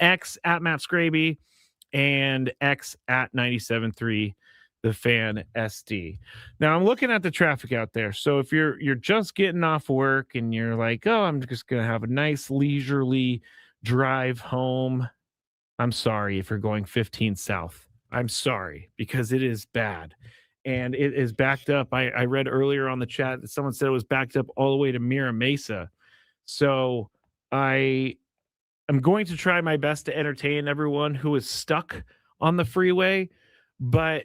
X at Matt Skraby, and X at 97.3 the Fan SD. Now I'm looking at the traffic out there. So if you're just getting off work and you're like, oh, I'm just gonna have a nice leisurely drive home. I'm sorry if you're going 15 south. I'm sorry because it is bad. And it is backed up. I read earlier on the chat that someone said it was backed up all the way to Mira Mesa. So I am going to try my best to entertain everyone who is stuck on the freeway. But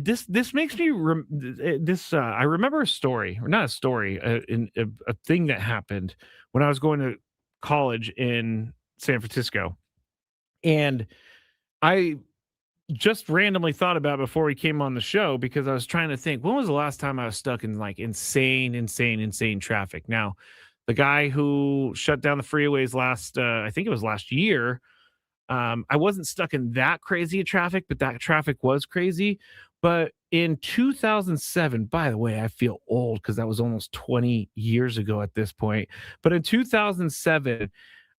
this makes me I remember a story, or not a story, a thing that happened when I was going to college in San Francisco, and I just randomly thought about it before we came on the show because I was trying to think when was the last time I was stuck in like insane traffic. Now, the guy who shut down the freeways last, I think it was last year, I wasn't stuck in that crazy traffic, but that traffic was crazy. But in 2007, by the way, I feel old because that was almost 20 years ago at this point. But in 2007,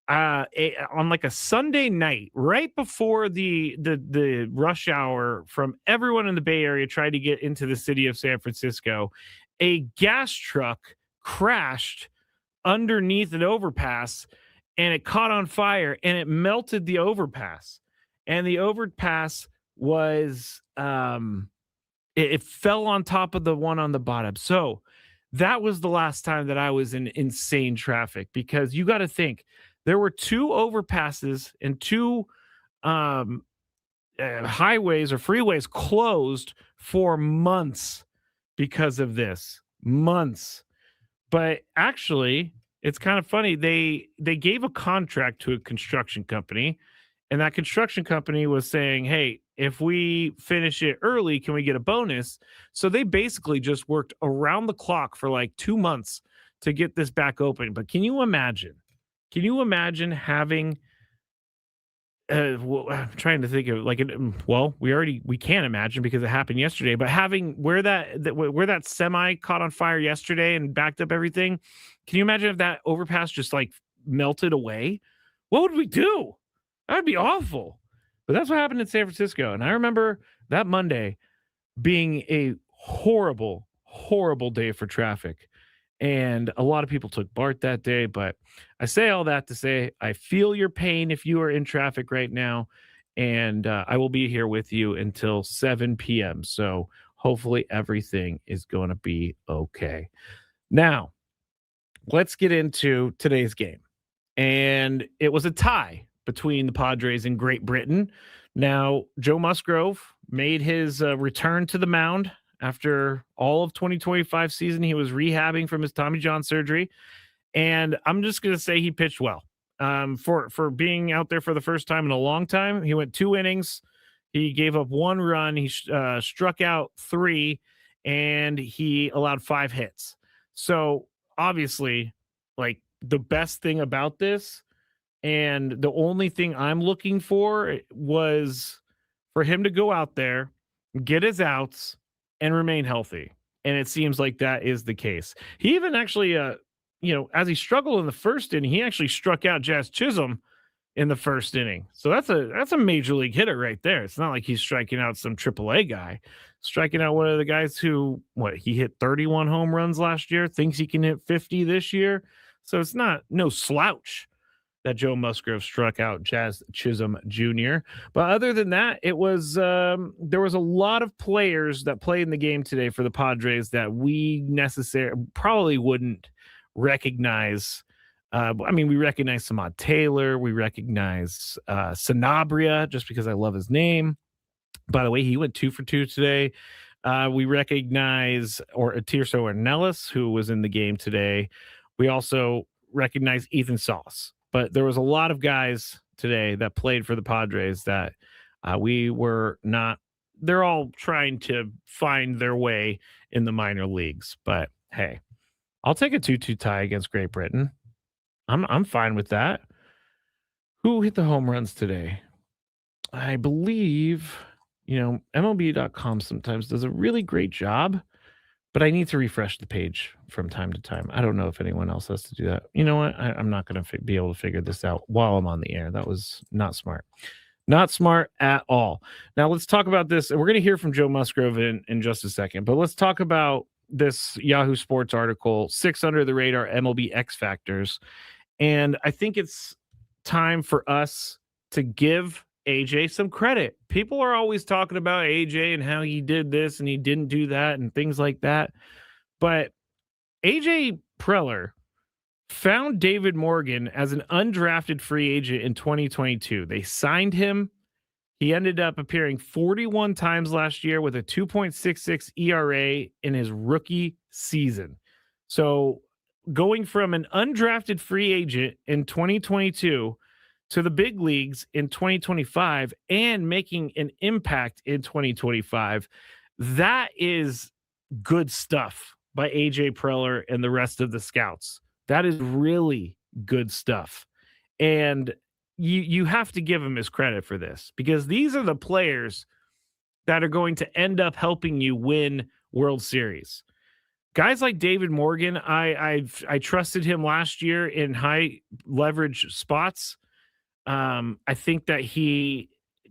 on like a Sunday night, right before the rush hour from everyone in the Bay Area tried to get into the city of San Francisco, a gas truck crashed underneath an overpass and it caught on fire and it melted the overpass. And the overpass was it fell on top of the one on the bottom. So that was the last time that I was in insane traffic because you got to think there were two overpasses and two highways or freeways closed for months because of this. Months. But actually, it's kind of funny. They gave a contract to a construction company, and that construction company was saying, "Hey, if we finish it early, can we get a bonus?" So they basically just worked around the clock for like 2 months to get this back open. But can you imagine? Can you imagine having I'm trying to think of like well, we can't imagine because it happened yesterday, but having where that semi caught on fire yesterday and backed up everything, can you imagine if that overpass just like melted away? What would we do? That would be awful. But that's what happened in San Francisco. And I remember that Monday being a horrible day for traffic. And a lot of people took BART that day, but I say all that to say I feel your pain if you are in traffic right now, and I will be here with you until 7 p.m. So hopefully everything is going to be okay. Now, let's get into today's game. And it was a tie between the Padres and Great Britain. Now, Joe Musgrove made his return to the mound after all of 2025 season. He was rehabbing from his Tommy John surgery, and I'm just going to say he pitched well. For being out there for the first time in a long time, he went 2 innings. He gave up 1 run. He struck out 3, and he allowed 5 hits. So obviously, like the best thing about this, and the only thing I'm looking for was for him to go out there, get his outs, and remain healthy. And it seems like that is the case. He even actually, as he struggled in the first inning, he actually struck out Jazz Chisholm in the first inning. So that's a major league hitter right there. It's not like he's striking out some AAA guy, striking out one of the guys who, he hit 31 home runs last year, thinks he can hit 50 this year. So it's no slouch that Joe Musgrove struck out Jazz Chisholm Jr. But other than that, it was there was a lot of players that played in the game today for the Padres that we probably wouldn't recognize. We recognize Samad Taylor. We recognize Sanabria just because I love his name. By the way, he went 2 for 2 today. We recognize Tirso Ornelas, who was in the game today. We also recognize Ethan Sauce. But there was a lot of guys today that played for the Padres that we were not. They're all trying to find their way in the minor leagues. But hey, I'll take a 2-2 tie against Great Britain. I'm fine with that. Who hit the home runs today? I believe, MLB.com sometimes does a really great job but I need to refresh the page from time to time. I don't know if anyone else has to do that. You know what? I'm not going to be able to figure this out while I'm on the air. That was not smart. Not smart at all. Now let's talk about this. And we're going to hear from Joe Musgrove in just a second, but let's talk about this Yahoo Sports article, 6 Under the Radar MLB X Factors. And I think it's time for us to give AJ some credit. People are always talking about AJ and how he did this and he didn't do that and things like that. But AJ Preller found David Morgan as an undrafted free agent in 2022. They signed him. He ended up appearing 41 times last year with a 2.66 ERA in his rookie season. So going from an undrafted free agent in 2022 to the big leagues in 2025 and making an impact in 2025, that is good stuff by AJ Preller and the rest of the scouts. That is really good stuff. And you have to give him his credit for this, because these are the players that are going to end up helping you win World Series. Guys like David Morgan, I trusted him last year in high leverage spots. I think that he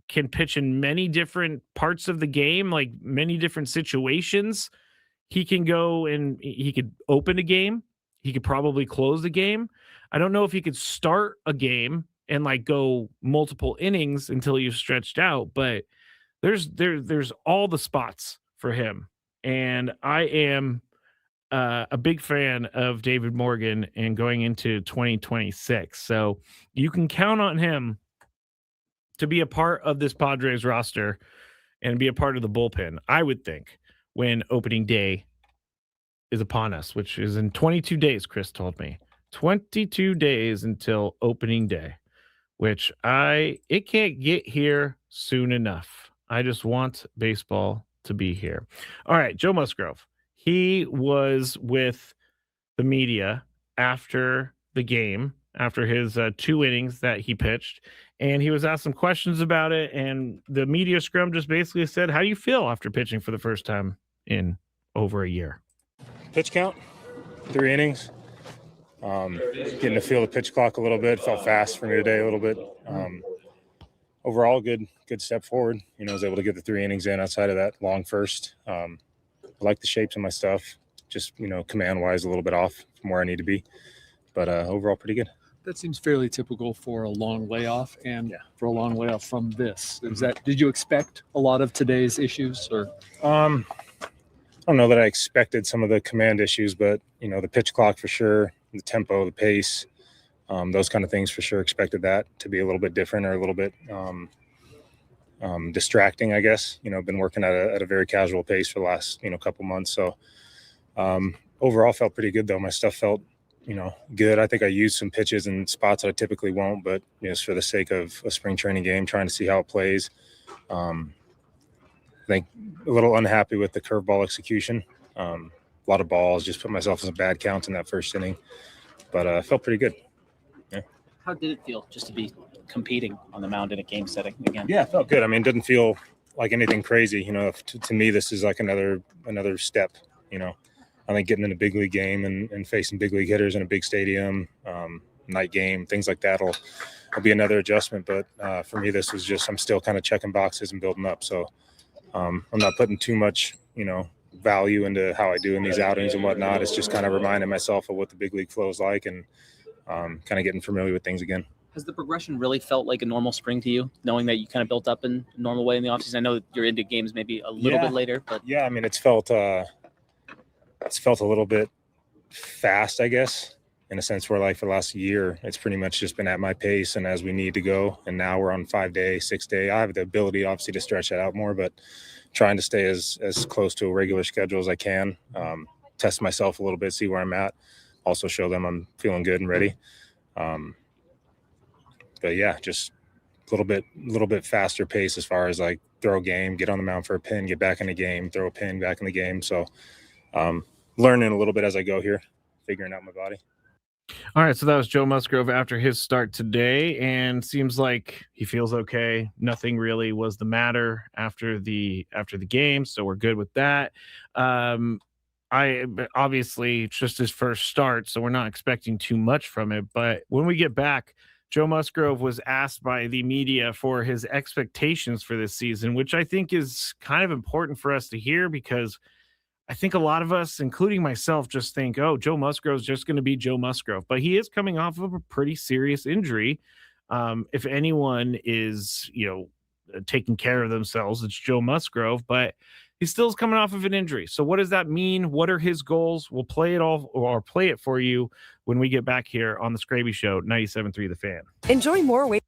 can pitch in many different parts of the game, like many different situations. He can go and he could open a game. He could probably close the game. I don't know if he could start a game and like go multiple innings until you've stretched out, but there's all the spots for him. And I am a big fan of David Morgan and going into 2026. So you can count on him to be a part of this Padres roster and be a part of the bullpen, I would think, when opening day is upon us, which is in 22 days, Chris told me. 22 days until opening day, which it can't get here soon enough. I just want baseball to be here. All right, Joe Musgrove. He was with the media after the game, after his 2 innings that he pitched, and he was asked some questions about it, and the media scrum just basically said, how do you feel after pitching for the first time in over a year? Pitch count, 3 innings. Getting to feel the pitch clock a little bit. Felt fast for me today a little bit. Overall, good step forward. I was able to get the 3 innings in outside of that long first. I like the shapes of my stuff. Just, command-wise, a little bit off from where I need to be. But overall, pretty good. That seems fairly typical for a long layoff and for a long layoff from this. Did you expect a lot of today's issues or? I don't know that I expected some of the command issues, but, the pitch clock for sure, the tempo, the pace, those kind of things for sure expected that to be a little bit different or a little bit distracting, I guess. Been working at a very casual pace for the last, couple months. So overall felt pretty good, though. My stuff felt, good. I think I used some pitches in spots that I typically won't, but just for the sake of a spring training game, trying to see how it plays. I think a little unhappy with the curveball execution. A lot of balls, just put myself in some bad counts in that first inning, but I felt pretty good. Yeah. How did it feel just to be competing on the mound in a game setting again? Yeah, it felt good. I mean, it didn't feel like anything crazy. To me, this is like another step. I think getting in a big league game and facing big league hitters in a big stadium, night game, things like that will be another adjustment. But for me, this was just, I'm still kind of checking boxes and building up. So I'm not putting too much, value into how I do in these outings and whatnot. It's just kind of reminding myself of what the big league flow is like and kind of getting familiar with things again. Has the progression really felt like a normal spring to you, knowing that you kind of built up in a normal way in the offseason? I know that you're into games maybe a little bit later, but yeah, I mean, it's felt a little bit fast, I guess, in a sense where like for the last year, it's pretty much just been at my pace and as we need to go. And now we're on 5-day, 6-day. I have the ability obviously to stretch that out more, but trying to stay as close to a regular schedule as I can, test myself a little bit, see where I'm at, also show them I'm feeling good and ready. But yeah, just a little bit faster pace as far as like throw a game, get on the mound for a pin, get back in the game, throw a pin, back in the game. So learning a little bit as I go here, figuring out my body. All right, so that was Joe Musgrove after his start today, and seems like he feels okay. Nothing really was the matter after the game, so we're good with that. Obviously it's just his first start, so we're not expecting too much from it. But when we get back, Joe Musgrove was asked by the media for his expectations for this season, which I think is kind of important for us to hear because I think a lot of us, including myself, just think, oh, Joe Musgrove's just going to be Joe Musgrove. But he is coming off of a pretty serious injury. If anyone is, taking care of themselves, it's Joe Musgrove, but he still is coming off of an injury. So what does that mean? What are his goals? We'll play it all or play it for you when we get back here on the Skraby Show, 97.3 The Fan. Enjoy more way.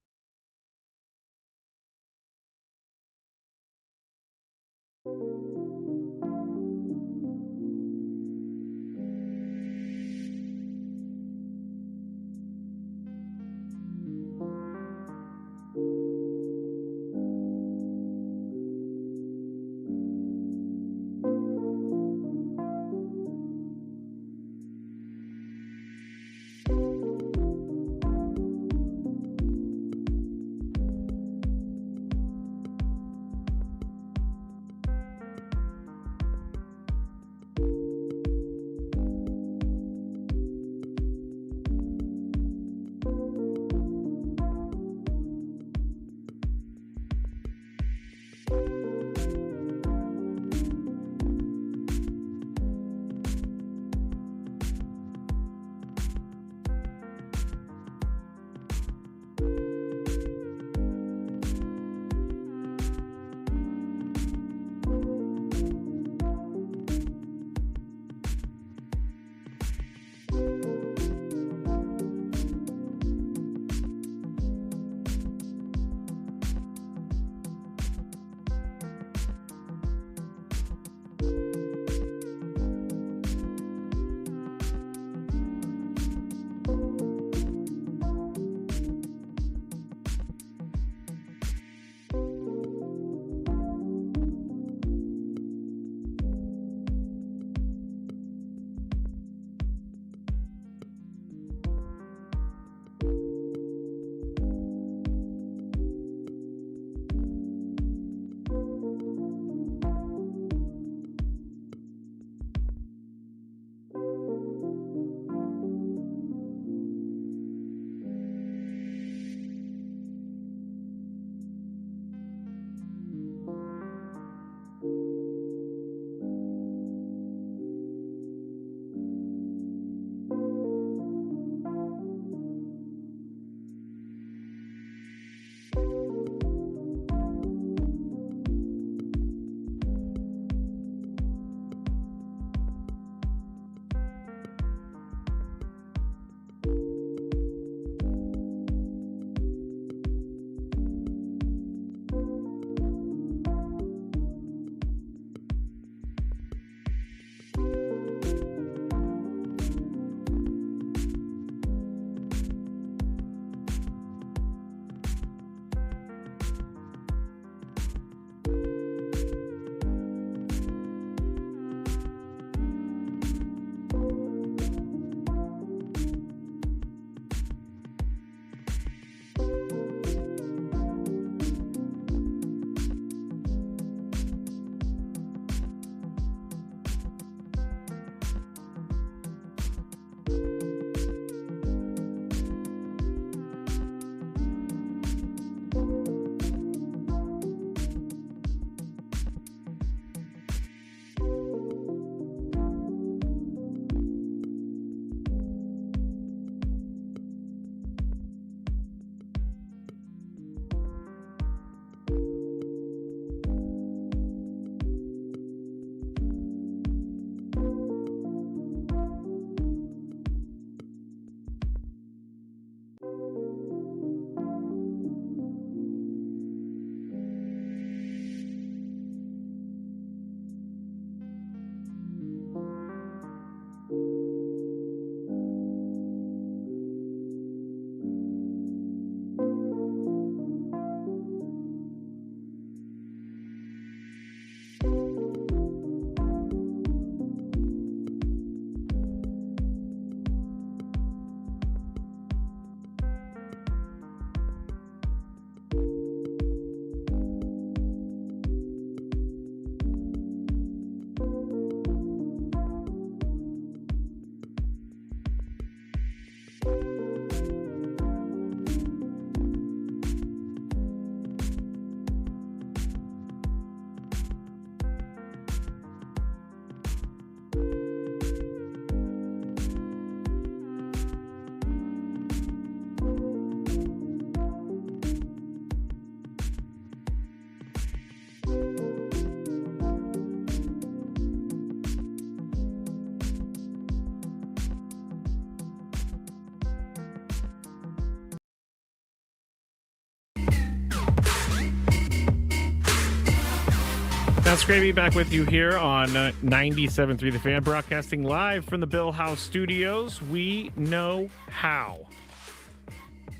Skraby back with you here on 97.3 The Fan, broadcasting live from the Bill House Studios. We know how.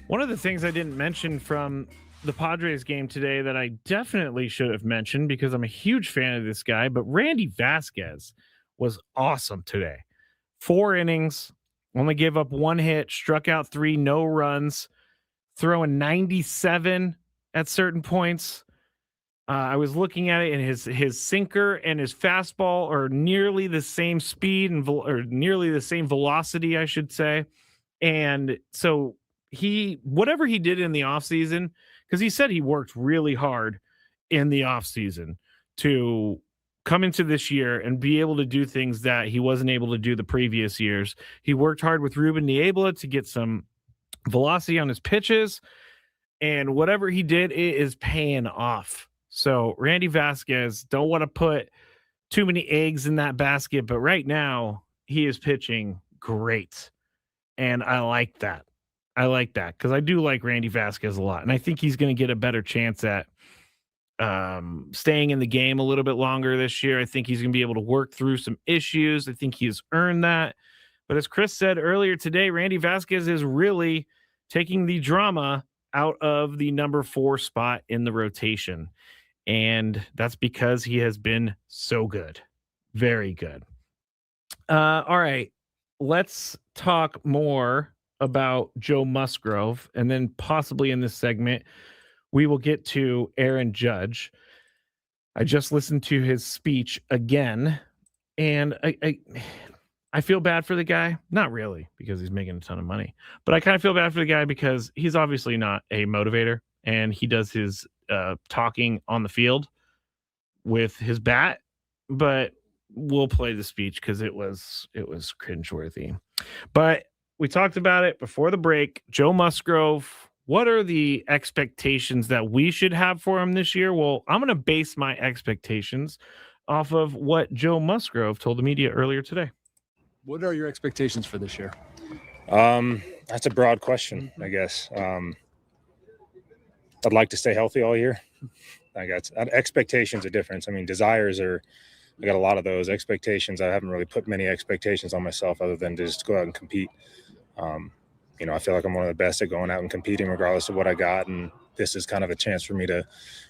One of the things I didn't mention from the Padres game today that I definitely should have mentioned, because I'm a huge fan of this guy, but Randy Vasquez was awesome today. 4 innings, only gave up 1 hit, struck out 3, no runs, throwing 97 at certain points. I was looking at it, and his sinker and his fastball are nearly the same speed or nearly the same velocity, I should say. And so whatever he did in the offseason, because he said he worked really hard in the offseason to come into this year and be able to do things that he wasn't able to do the previous years. He worked hard with Ruben Niebla to get some velocity on his pitches, and whatever he did, it is paying off. So Randy Vasquez, don't want to put too many eggs in that basket, but right now he is pitching great. And I like that. Because I do like Randy Vasquez a lot. And I think he's going to get a better chance at staying in the game a little bit longer this year. I think he's going to be able to work through some issues. I think he's earned that. But as Chris said earlier today, Randy Vasquez is really taking the drama out of the number 4 spot in the rotation. And that's because he has been so good. Very good. All right. Let's talk more about Joe Musgrove. And then possibly in this segment, we will get to Aaron Judge. I just listened to his speech again. And I feel bad for the guy. Not really, because he's making a ton of money. But I kind of feel bad for the guy because he's obviously not a motivator. And he does his talking on the field with his bat, but we'll play the speech because it was cringeworthy. But we talked about it before the break. Joe Musgrove, what are the expectations that we should have for him this year? Well, I'm going to base my expectations off of what Joe Musgrove told the media earlier today. What are your expectations for this year? That's a broad question, I guess. I'd like to stay healthy all year. I got expectations are different. I mean, desires are, I got a lot of those. Expectations, I haven't really put many expectations on myself other than to just go out and compete. I feel like I'm one of the best at going out and competing regardless of what I got. And this is kind of a chance for me to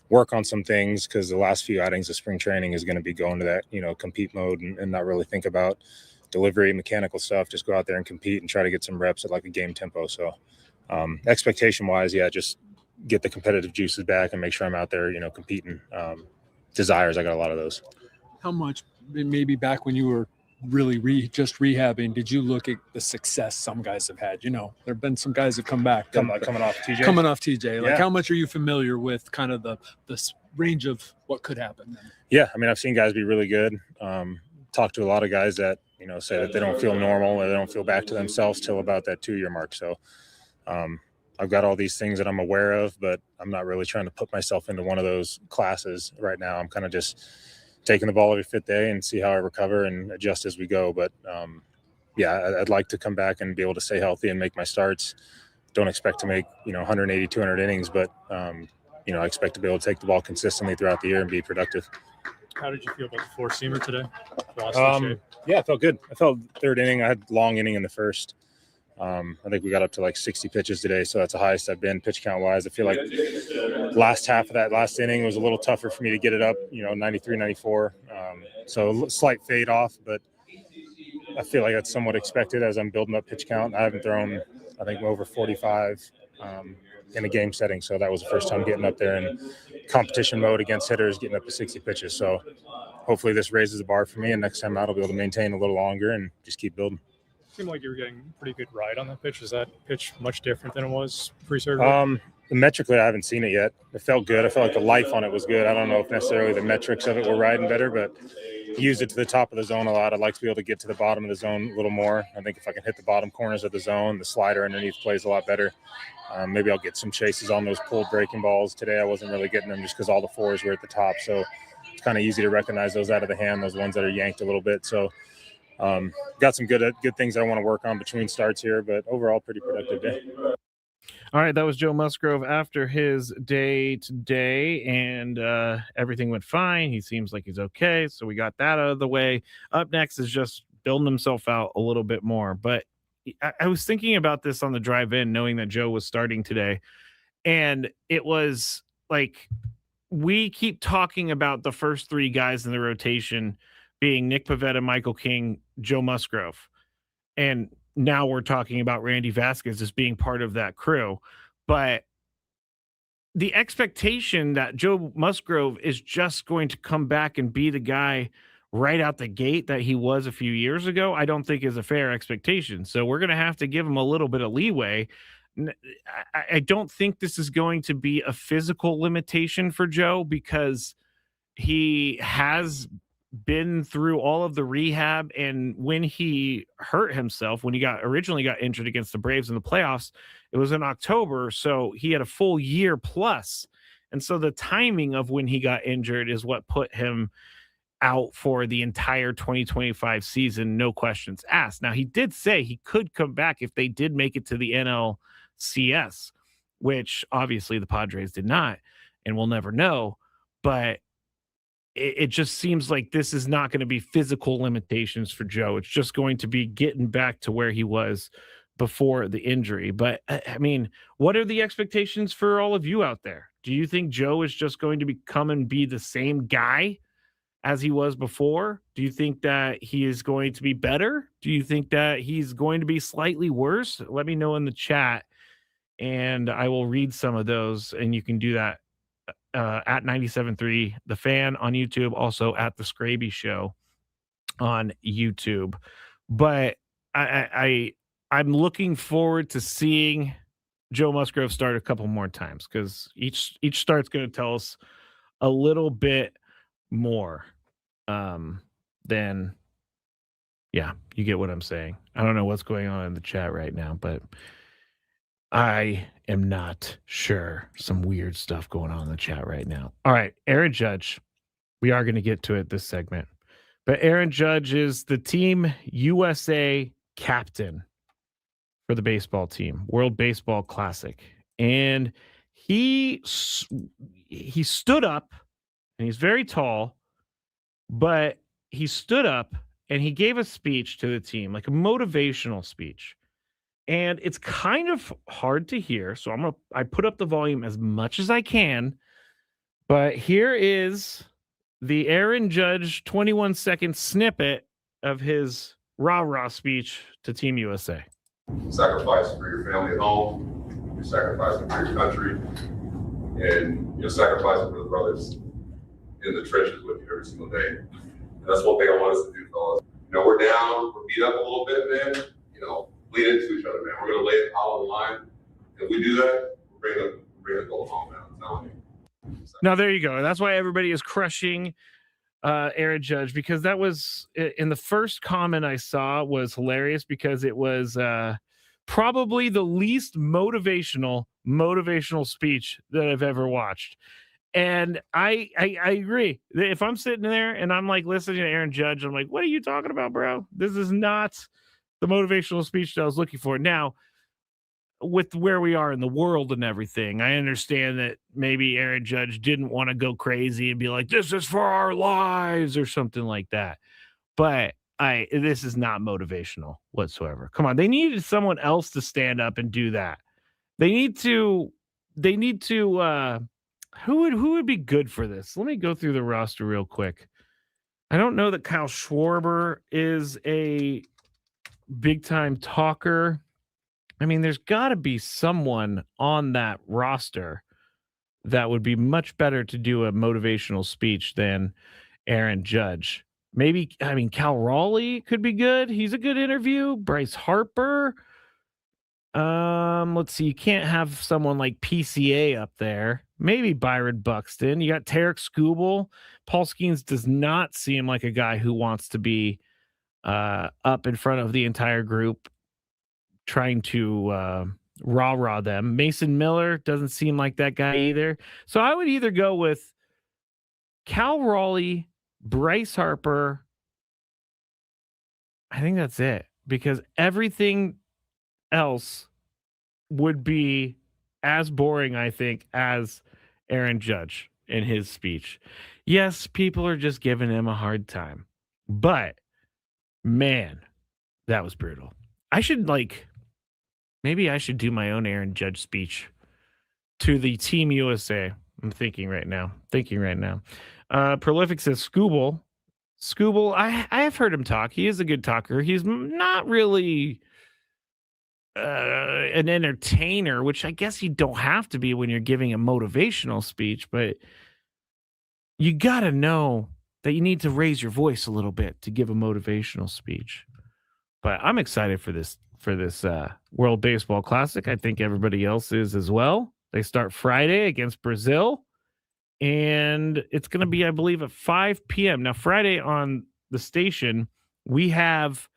work on some things, because the last few outings of spring training is going to be going to that, compete mode and not really think about delivery, mechanical stuff. Just go out there and compete and try to get some reps at like a game tempo. So expectation wise, just get the competitive juices back and make sure I'm out there, competing. Desires, I got a lot of those. How much, maybe back when you were really just rehabbing, did you look at the success some guys have had? There have been some guys that come back. Coming off TJ? Like, how much are you familiar with kind of the range of what could happen? Yeah, I mean, I've seen guys be really good. Talked to a lot of guys that, say that they don't feel normal or they don't feel back to themselves till about that 2-year mark. So I've got all these things that I'm aware of, but I'm not really trying to put myself into one of those classes right now. I'm kind of just taking the ball every 5th day and see how I recover and adjust as we go. But I'd like to come back and be able to stay healthy and make my starts. Don't expect to make, 180, 200 innings, but I expect to be able to take the ball consistently throughout the year and be productive. How did you feel about the 4-seamer today? Yeah, it felt good. I felt 3rd inning. I had long inning in the 1st. I think we got up to like 60 pitches today, so that's the highest I've been pitch count wise. I feel like last half of that last inning was a little tougher for me to get it up, 93, 94. So a slight fade off, but I feel like that's somewhat expected as I'm building up pitch count. I haven't thrown, I think, over 45 in a game setting, so that was the first time getting up there in competition mode against hitters, getting up to 60 pitches. So hopefully this raises the bar for me, and next time out I'll be able to maintain a little longer and just keep building. Seemed like you were getting a pretty good ride on that pitch. Is that pitch much different than it was pre-surgery? Metrically, I haven't seen it yet. It felt good. I felt like the life on it was good. I don't know if necessarily the metrics of it were riding better, but used it to the top of the zone a lot. I'd like to be able to get to the bottom of the zone a little more. I think if I can hit the bottom corners of the zone, the slider underneath plays a lot better. Maybe I'll get some chases on those pulled breaking balls. Today I wasn't really getting them just because all the 4s were at the top. So it's kind of easy to recognize those out of the hand, those ones that are yanked a little bit. So got some good things I want to work on between starts here, but overall pretty productive day. All right, that was Joe Musgrove after his day today, and everything went fine. He seems like he's okay, so we got that out of the way. Up next is just building himself out a little bit more. But I was thinking about this on the drive in, knowing that Joe was starting today, and it was like we keep talking about the first three guys in the rotation being Nick Pivetta, Michael King, Joe Musgrove. And now we're talking about Randy Vasquez as being part of that crew. But the expectation that Joe Musgrove is just going to come back and be the guy right out the gate that he was a few years ago, I don't think is a fair expectation. So we're going to have to give him a little bit of leeway. I don't think this is going to be a physical limitation for Joe because he has been through all of the rehab, and when he hurt himself, when he originally got injured against the Braves in the playoffs, it was in October, so he had a full year plus. And so the timing of when he got injured is what put him out for the entire 2025 season, no questions asked. Now, he did say he could come back if they did make it to the NLCS, which obviously the Padres did not, and we'll never know. But it just seems like this is not going to be physical limitations for Joe. It's just going to be getting back to where he was before the injury. But I mean, what are the expectations for all of you out there? Do you think Joe is just going to come and be the same guy as he was before? Do you think that he is going to be better? Do you think that he's going to be slightly worse? Let me know in the chat, and I will read some of those, and you can do that at 97.3 The Fan on YouTube, also at the Skraby Show on YouTube. But I'm looking forward to seeing Joe Musgrove start a couple more times, because each start's going to tell us a little bit more than, yeah, you get what I'm saying. I don't know what's going on in the chat right now, but I am not sure. Some weird stuff going on in the chat right now. All right, Aaron Judge. We are going to get to it this segment. But Aaron Judge is the Team USA captain for the baseball team, World Baseball Classic. And he stood up, and he's very tall, but he stood up and he gave a speech to the team, like a motivational speech. And it's kind of hard to hear, so I put up the volume as much as I can. But here is the Aaron Judge 21-second snippet of his rah-rah speech to Team USA. Sacrifice for your family at home, you're sacrificing for your country, and you're sacrificing for the brothers in the trenches with you every single day. And that's one thing I want us to do, fellas. You know, we're down, we're beat up a little bit, man. You know, lean into each other, man. We're gonna lay it all on the line. If we do that, we'll bring the goal home, man. I'm telling you. Now there you go. That's why everybody is crushing Aaron Judge, because that was in the first comment I saw was hilarious, because it was probably the least motivational speech that I've ever watched. And I agree. If I'm sitting there and I'm like listening to Aaron Judge, I'm like, what are you talking about, bro? This is not the motivational speech that I was looking for. Now, with where we are in the world and everything, I understand that maybe Aaron Judge didn't want to go crazy and be like, this is for our lives or something like that. But this is not motivational whatsoever. Come on. They needed someone else to stand up and do that. They need to who would be good for this? Let me go through the roster real quick. I don't know that Kyle Schwarber is a big time talker. I mean, there's got to be someone on that roster that would be much better to do a motivational speech than Aaron Judge. Maybe, I mean, Cal Raleigh could be good. He's a good interview. Bryce Harper. Let's see. You can't have someone like PCA up there. Maybe Byron Buxton. You got Tarek Skubal. Paul Skeens does not seem like a guy who wants to be up in front of the entire group trying to rah-rah them. Mason Miller doesn't seem like that guy either. So I would either go with Cal Raleigh, Bryce Harper. I think that's it, because everything else would be as boring, I think, as Aaron Judge in his speech. Yes, people are just giving him a hard time, but man, that was brutal. I should maybe I should do my own Aaron Judge speech to the Team USA. I'm thinking right now. Prolific says Scooble. I have heard him talk. He is a good talker. He's not really an entertainer, which I guess you don't have to be when you're giving a motivational speech, but you got to know that you need to raise your voice a little bit to give a motivational speech. But I'm excited for this World Baseball Classic. I think everybody else is as well. They start Friday against Brazil, and it's going to be, I believe, at 5 p.m. Now, Friday on the station, we have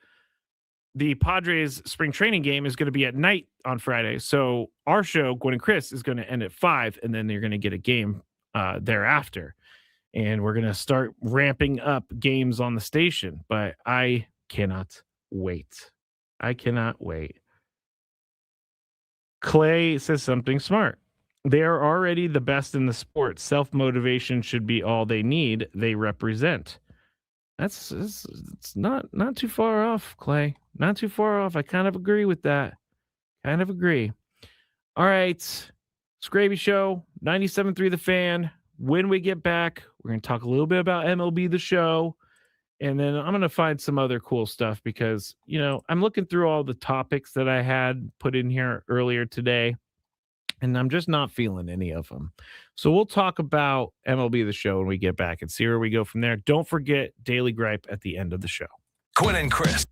the Padres spring training game is going to be at night on Friday. So our show, Gwen and Chris, is going to end at 5, and then you're going to get a game thereafter. And we're going to start ramping up games on the station. But I cannot wait. Clay says something smart. They are already the best in the sport. Self-motivation should be all they need. They represent. It's not too far off, Clay. Not too far off. I kind of agree with that. All right. Skraby Show, 97.3 The Fan. When we get back, we're going to talk a little bit about MLB The Show. And then I'm going to find some other cool stuff because, I'm looking through all the topics that I had put in here earlier today, and I'm just not feeling any of them. So we'll talk about MLB The Show when we get back and see where we go from there. Don't forget Daily Gripe at the end of the show. Quinn and Chris.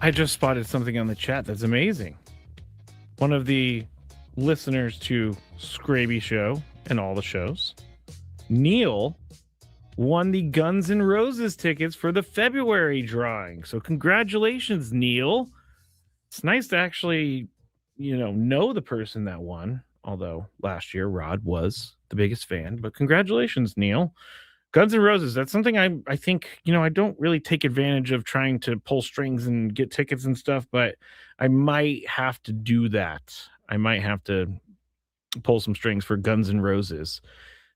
I just spotted something on the chat that's amazing. One of the listeners to Skraby Show and all the shows, Neil, won the Guns N' Roses tickets for the February drawing. So congratulations, Neil. It's nice to actually, know the person that won. Although last year Rod was the biggest fan, but congratulations, Neil. Guns N' Roses, that's something I think, I don't really take advantage of trying to pull strings and get tickets and stuff, but I might have to do that. I might have to pull some strings for Guns N' Roses.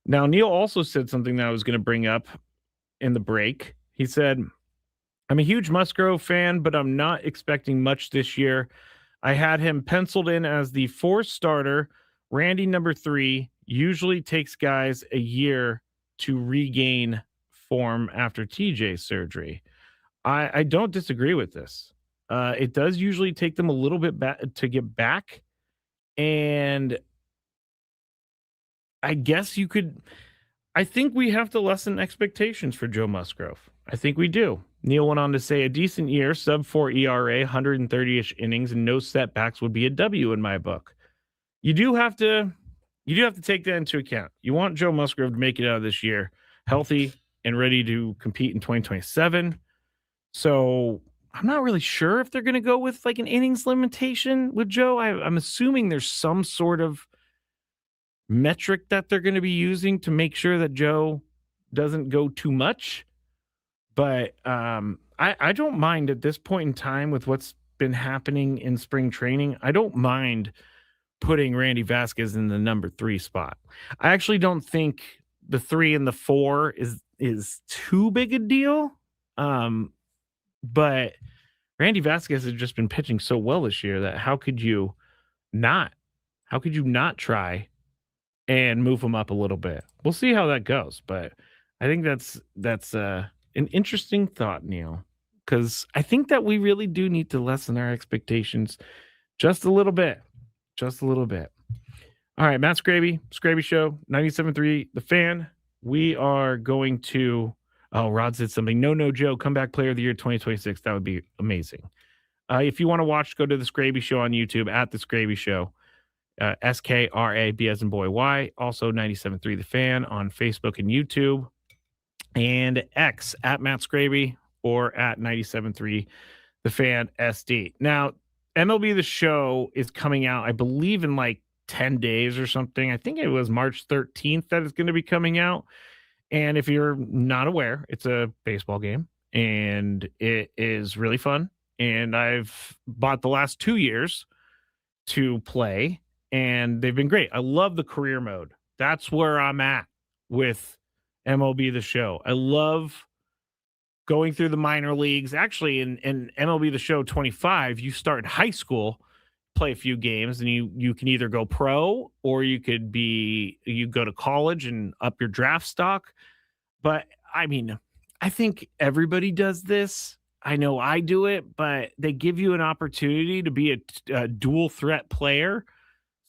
Now, Neil also said something that I was going to bring up in the break. He said, I'm a huge Musgrove fan, but I'm not expecting much this year. I had him penciled in as the 4th starter. Randy, number 3, usually takes guys a year to regain form after TJ surgery. I don't disagree with this. It does usually take them a little bit to get back. And I guess I think we have to lessen expectations for Joe Musgrove. I think we do. Neil went on to say a decent year, sub 4 ERA, 130-ish innings, and no setbacks would be a W in my book. You do have to take that into account. You want Joe Musgrove to make it out of this year healthy and ready to compete in 2027. So I'm not really sure if they're going to go with like an innings limitation with Joe. I'm assuming there's some sort of metric that they're going to be using to make sure that Joe doesn't go too much. But I don't mind at this point in time with what's been happening in spring training. I don't mind putting Randy Vasquez in the number 3 spot. I actually don't think the 3 and the 4 is too big a deal. But Randy Vasquez has just been pitching so well this year that how could you not try and move him up a little bit? We'll see how that goes, but I think that's an interesting thought, Neil, because I think that we really do need to lessen our expectations just a little bit. Just a little bit. All right, Matt Skraby, Skraby Show, 97.3, The Fan. We are going to... Oh, Rod said something. No, Joe, comeback player of the year 2026. That would be amazing. If you want to watch, go to The Skraby Show on YouTube, at The Skraby Show. SKRAB as in boy Y. Also 97.3 The Fan on Facebook and YouTube. And X, at Matt Skraby, or at 97.3 The Fan SD. Now, MLB The Show is coming out, I believe, in like 10 days or something. I think it was March 13th that it's going to be coming out. And if you're not aware, it's a baseball game and it is really fun. And I've bought the last 2 years to play and they've been great. I love the career mode. That's where I'm at with MLB The Show. I love going through the minor leagues. Actually, in MLB The Show 25, you start in high school, play a few games, and you can either go pro or you go to college and up your draft stock. But I mean, I think everybody does this. I know I do it, but they give you an opportunity to be a dual threat player.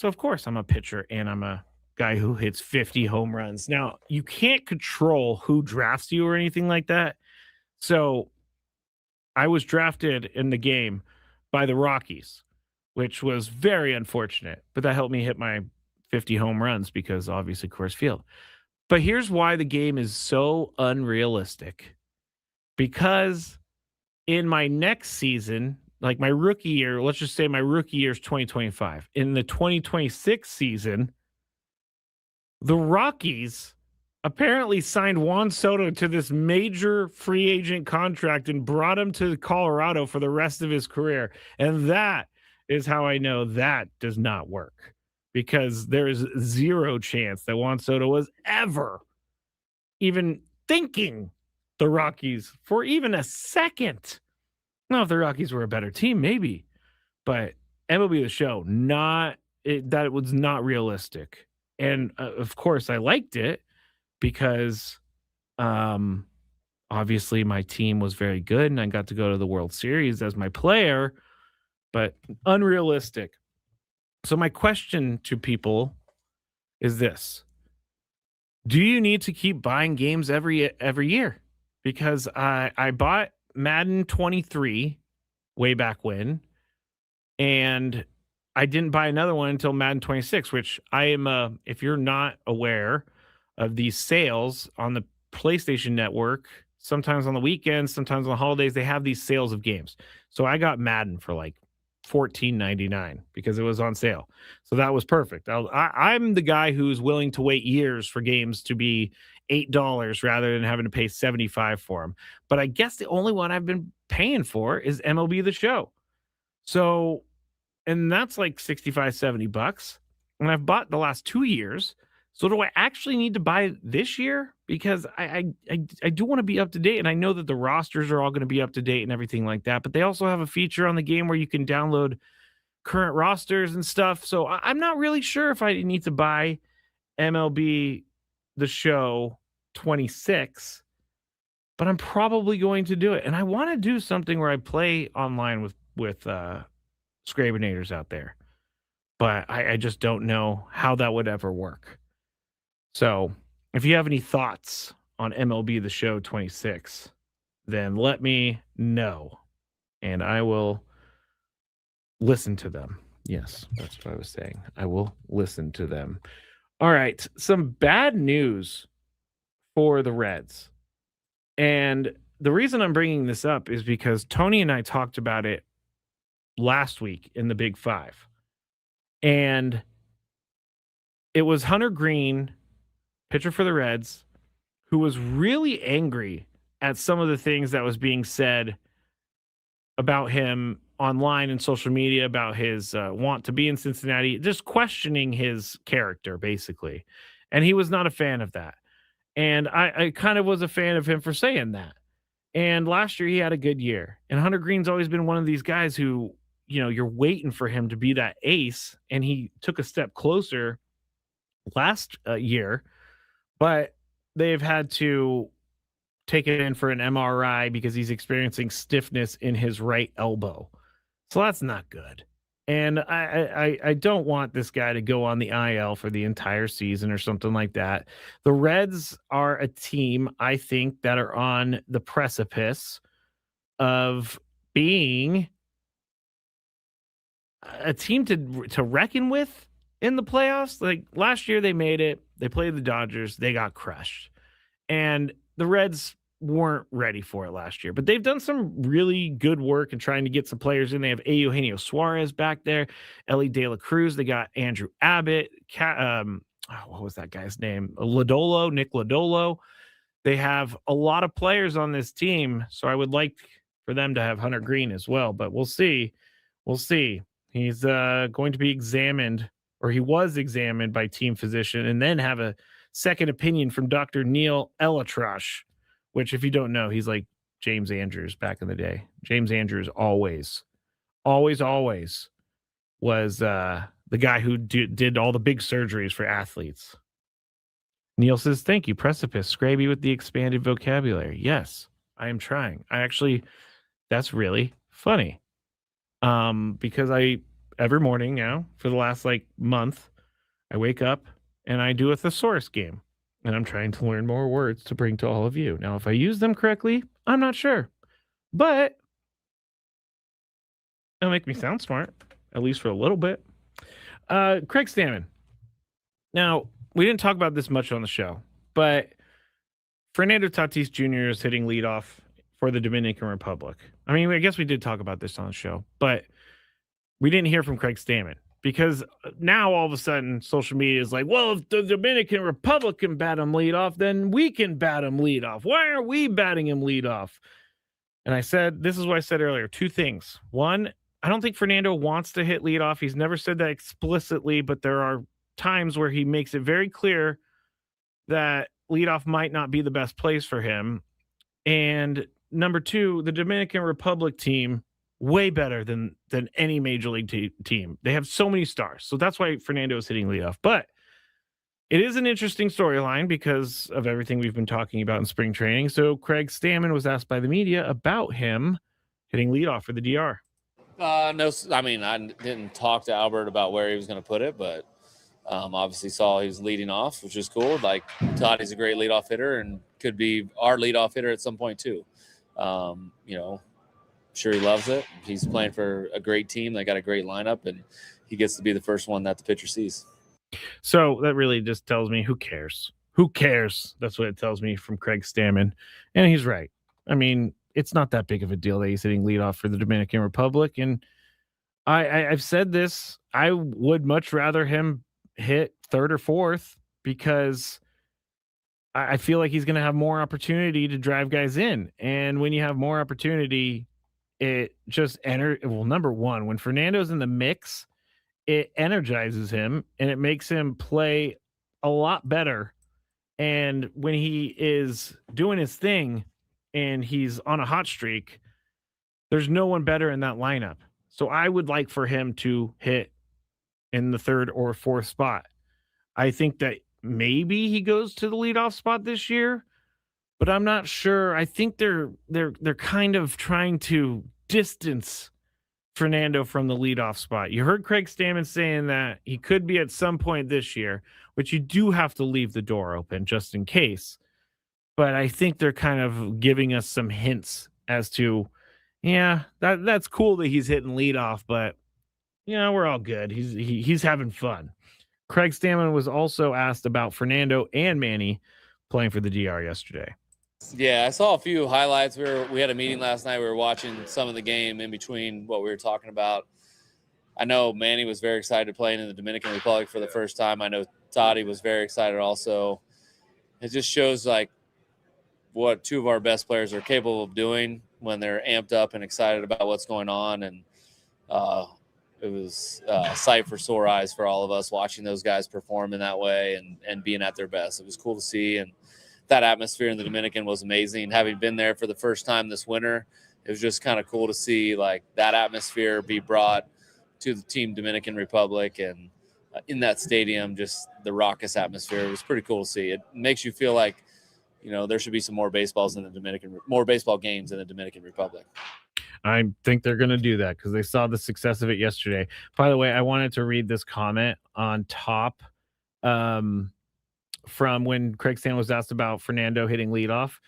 So of course I'm a pitcher and I'm a guy who hits 50 home runs. Now, you can't control who drafts you or anything like that. So I was drafted in the game by the Rockies, which was very unfortunate, but that helped me hit my 50 home runs because obviously Coors Field. But here's why the game is so unrealistic. Because in my next season, like my rookie year, let's just say my rookie year is 2025. In the 2026 season, the Rockies apparently signed Juan Soto to this major free agent contract and brought him to Colorado for the rest of his career. And that is how I know that does not work, because there is zero chance that Juan Soto was ever even thinking the Rockies for even a second. Now, if the Rockies were a better team, maybe, but MLB The Show, that it was not realistic. And of course I liked it because obviously my team was very good and I got to go to the World Series as my player, but unrealistic. So my question to people is this: do you need to keep buying games every year? Because I bought Madden 23 way back when. And I didn't buy another one until Madden 26, which I am, if you're not aware of these sales on the PlayStation Network, sometimes on the weekends, sometimes on the holidays, they have these sales of games. So I got Madden for like $14.99 because it was on sale. So that was perfect. I'm the guy who's willing to wait years for games to be $8 rather than having to pay $75 for them. But I guess the only one I've been paying for is MLB The Show. So, and that's like $65-$70. And I've bought the last 2 years. So do I actually need to buy this year? Because I do want to be up to date. And I know that the rosters are all going to be up to date and everything like that. But they also have a feature on the game where you can download current rosters and stuff. So I'm not really sure if I need to buy MLB The Show 26. But I'm probably going to do it. And I want to do something where I play online with Skrabinators out there. But I just don't know how that would ever work. So if you have any thoughts on MLB The Show 26, then let me know. And I will listen to them. Yes, that's what I was saying. I will listen to them. All right. Some bad news for the Reds. And the reason I'm bringing this up is because Tony and I talked about it last week in the Big Five. And it was Hunter Green, pitcher for the Reds, who was really angry at some of the things that was being said about him online and social media, about his want to be in Cincinnati, just questioning his character, basically. And he was not a fan of that. And I kind of was a fan of him for saying that. And last year he had a good year. And Hunter Green's always been one of these guys who, you know, you're waiting for him to be that ace. And he took a step closer last year, but they've had to take it in for an MRI because he's experiencing stiffness in his right elbow. So that's not good. And I don't want this guy to go on the IL for the entire season or something like that. The Reds are a team, I think, that are on the precipice of being a team to reckon with in the playoffs. Like last year they made it. They played the Dodgers. They got crushed. And the Reds weren't ready for it last year, but they've done some really good work in trying to get some players in. They have Eugenio Suarez back there, Ellie De La Cruz. They got Andrew Abbott. What was that guy's name? Nick Lodolo. They have a lot of players on this team. So I would like for them to have Hunter Green as well, but we'll see. We'll see. He's going to be examined, or he was examined by team physician, and then have a second opinion from Dr. Neil Elatrash, which, if you don't know, he's like James Andrews back in the day. James Andrews always was the guy who did all the big surgeries for athletes. Neil says, thank you, Precipice. Skraby with the expanded vocabulary. Yes, I am trying. That's really funny. Because every morning now, for the last month, I wake up and I do a thesaurus game. And I'm trying to learn more words to bring to all of you. Now, if I use them correctly, I'm not sure. But it'll make me sound smart, at least for a little bit. Craig Stammen. Now, we didn't talk about this much on the show, but Fernando Tatis Jr. is hitting leadoff for the Dominican Republic. I mean, I guess we did talk about this on the show, but we didn't hear from Craig Stammen. Because now all of a sudden social media is like, well, if the Dominican Republic can bat him leadoff, then we can bat him leadoff. Why aren't we batting him leadoff? And I said, this is what I said earlier. Two things. One, I don't think Fernando wants to hit leadoff. He's never said that explicitly, but there are times where he makes it very clear that leadoff might not be the best place for him. And number two, the Dominican Republic team, way better than any major league team. They have so many stars. So that's why Fernando is hitting leadoff. But it is an interesting storyline because of everything we've been talking about in spring training. So Craig Stammen was asked by the media about him hitting leadoff for the DR. No, I mean, I didn't talk to Albert about where he was going to put it, but obviously saw he was leading off, which is cool. Like, Todd's a great leadoff hitter and could be our leadoff hitter at some point too. sure he loves it. He's playing for a great team. They got a great lineup, and he gets to be the first one that the pitcher sees. So that really just tells me who cares? Who cares? That's what it tells me from Craig Stammen. And he's right. I mean, it's not that big of a deal that he's hitting leadoff for the Dominican Republic. And I've said this. I would much rather him hit third or fourth because I feel like he's going to have more opportunity to drive guys in. And when you have more opportunity, it just number one, when Fernando's in the mix, it energizes him and it makes him play a lot better. And when he is doing his thing and he's on a hot streak, there's no one better in that lineup. So I would like for him to hit in the third or fourth spot. I think that maybe he goes to the leadoff spot this year, but I'm not sure. I think they're kind of trying to distance Fernando from the leadoff spot. You heard Craig Stammen saying that he could be at some point this year, but you do have to leave the door open just in case. But I think they're kind of giving us some hints as to, yeah, that's cool that he's hitting leadoff, but we're all good. He's having fun. Craig Stammen was also asked about Fernando and Manny playing for the DR yesterday. Yeah, I saw a few highlights. We had a meeting last night. We were watching some of the game in between what we were talking about. I know Manny was very excited playing in the Dominican Republic for the first time. I know Toddy was very excited also. It just shows like what two of our best players are capable of doing when they're amped up and excited about what's going on. And it was a sight for sore eyes for all of us watching those guys perform in that way and being at their best. It was cool to see. And that atmosphere in the Dominican was amazing. Having been there for the first time this winter, it was just kind of cool to see like that atmosphere be brought to the Team Dominican Republic, and in that stadium, just the raucous atmosphere. It was pretty cool to see. It makes you feel like, there should be some more baseball games in the Dominican Republic. I think they're going to do that because they saw the success of it yesterday. By the way, I wanted to read this comment on top from when Craig Stammen was asked about Fernando hitting leadoff.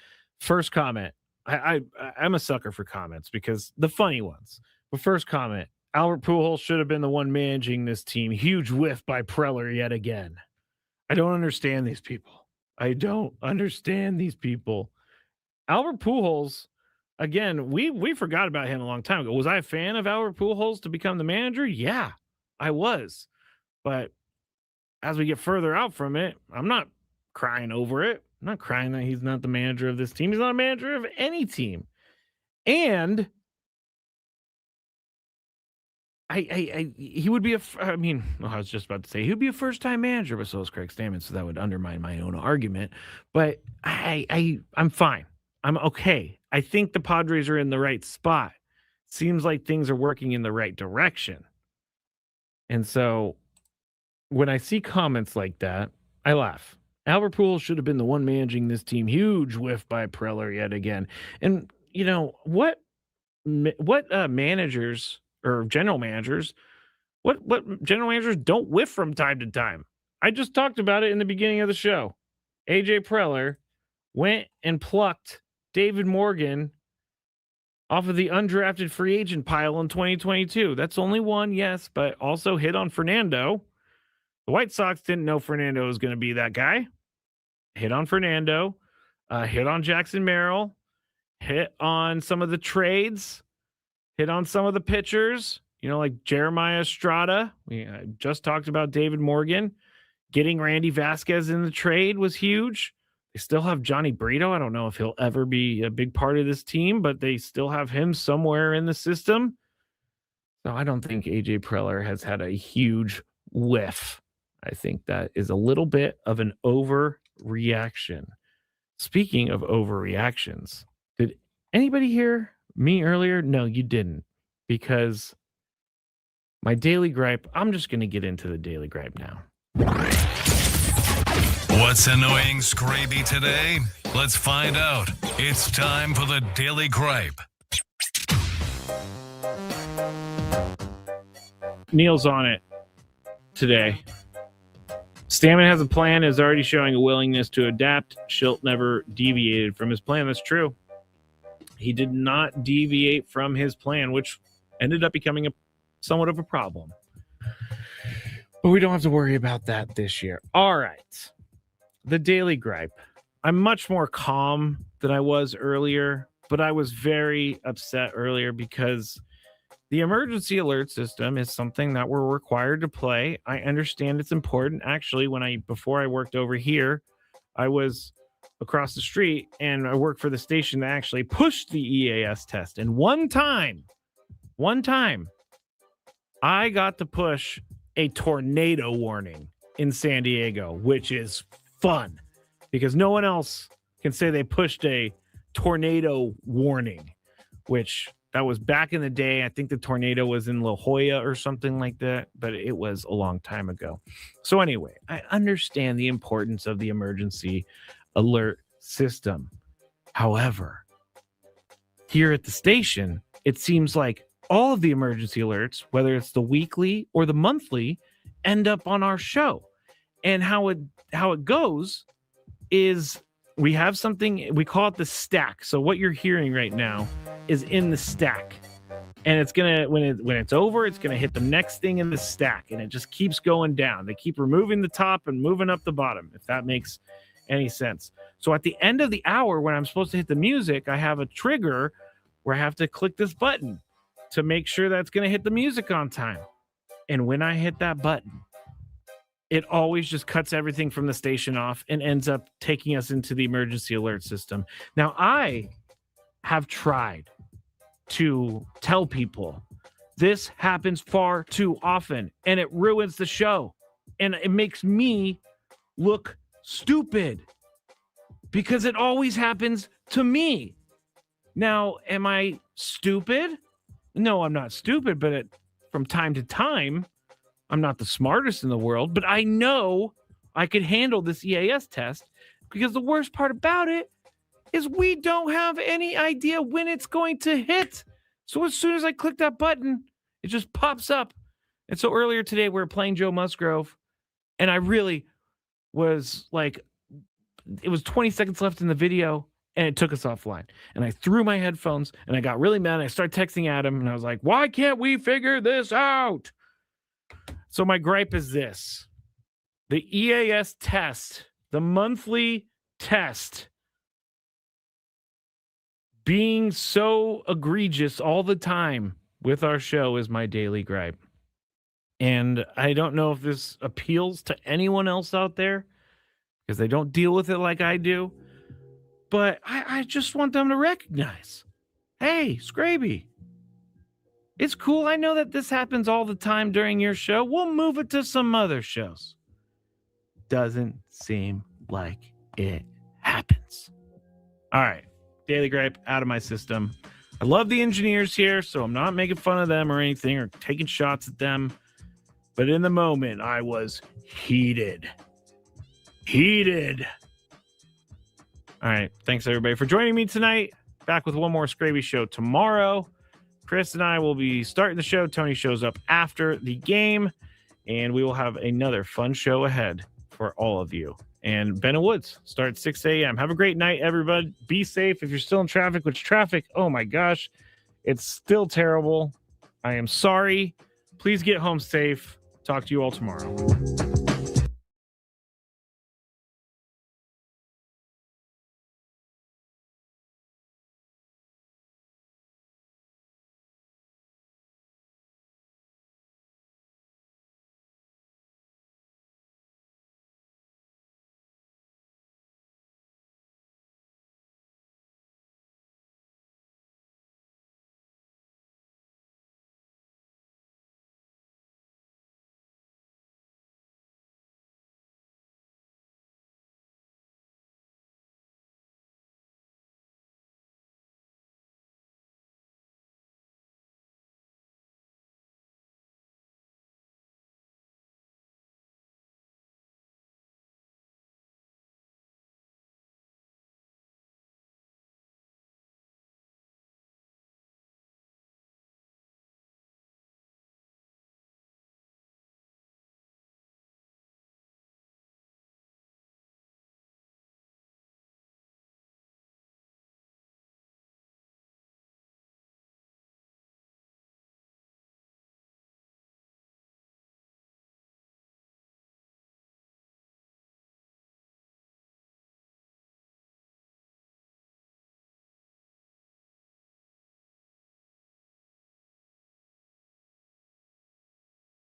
First comment. I'm a sucker for comments because the funny ones. But first comment, Albert Pujols should have been the one managing this team. Huge whiff by Preller yet again. I don't understand these people. Albert Pujols, again, we forgot about him a long time ago. Was I a fan of Albert Pujols to become the manager? Yeah, I was. But as we get further out from it, I'm not crying over it. I'm not crying that he's not the manager of this team. He's not a manager of any team. And he would be I was just about to say he would be a first-time manager, but so is Craig Stammen, so that would undermine my own argument. But I'm fine. I'm okay. I think the Padres are in the right spot. Seems like things are working in the right direction. And so when I see comments like that, I laugh. Albert Pujols should have been the one managing this team. Huge whiff by Preller yet again. And what managers or general managers, what general managers don't whiff from time to time? I just talked about it in the beginning of the show. AJ Preller went and plucked David Morgan off of the undrafted free agent pile in 2022. That's only one, yes, but also hit on Fernando. The White Sox didn't know Fernando was going to be that guy. Hit on Fernando, hit on Jackson Merrill, hit on some of the trades, hit on some of the pitchers, like Jeremiah Estrada. We just talked about David Morgan. Getting Randy Vasquez in the trade was huge. They still have Johnny Brito. I don't know if he'll ever be a big part of this team, but they still have him somewhere in the system. So I don't think AJ Preller has had a huge whiff. I think that is a little bit of an overreaction. Speaking of overreactions, did anybody hear me earlier? No, you didn't, because my daily gripe, I'm just going to get into the daily gripe now. What's annoying Skraby today? Let's find out. It's time for the Daily Gripe. Neil's on it today. Stammen has a plan, is already showing a willingness to adapt. Schilt never deviated from his plan. That's true. He did not deviate from his plan, which ended up becoming somewhat of a problem. But we don't have to worry about that this year. All right. The Daily Gripe. I'm much more calm than I was earlier, but I was very upset earlier because the emergency alert system is something that we're required to play. I understand it's important. Actually, before I worked over here, I was across the street and I worked for the station that actually pushed the EAS test. And one time, I got to push a tornado warning in San Diego, which is fun because no one else can say they pushed a tornado warning, which that was back in the day. I think the tornado was in La Jolla or something like that, but it was a long time ago. So anyway, I understand the importance of the emergency alert system. However, here at the station, it seems like all of the emergency alerts, whether it's the weekly or the monthly, end up on our show. And how it goes is we have something, we call it the stack. So what you're hearing right now is in the stack. And it's gonna, when it's over, it's gonna hit the next thing in the stack, and it just keeps going down. They keep removing the top and moving up the bottom, if that makes any sense. So at the end of the hour, when I'm supposed to hit the music, I have a trigger where I have to click this button to make sure that it's gonna hit the music on time. And when I hit that button, it always just cuts everything from the station off and ends up taking us into the emergency alert system. Now, I have tried to tell people this happens far too often and it ruins the show and it makes me look stupid because it always happens to me. Now, am I stupid? No, I'm not stupid, but from time to time, I'm not the smartest in the world, but I know I could handle this EAS test because the worst part about it is we don't have any idea when it's going to hit. So as soon as I click that button, it just pops up. And so earlier today, we were playing Joe Musgrove, and I really was like, it was 20 seconds left in the video, and it took us offline. And I threw my headphones, and I got really mad, and I started texting Adam, and I was like, why can't we figure this out? So my gripe is this. The EAS test, the monthly test, being so egregious all the time with our show is my daily gripe. And I don't know if this appeals to anyone else out there because they don't deal with it like I do. But I just want them to recognize, hey, Skraby, it's cool. I know that this happens all the time during your show. We'll move it to some other shows. Doesn't seem like it happens. All right. Daily gripe out of my system. I love the engineers here, so I'm not making fun of them or anything or taking shots at them. But in the moment, I was heated. All right. Thanks, everybody, for joining me tonight. Back with one more Skraby Show tomorrow. Chris and I will be starting the show. Tony shows up after the game, and we will have another fun show ahead for all of you. And Ben and Woods start 6 a.m. Have a great night, everybody. Be safe if you're still in traffic, which traffic, oh my gosh, it's still terrible. I am sorry. Please get home safe. Talk to you all tomorrow.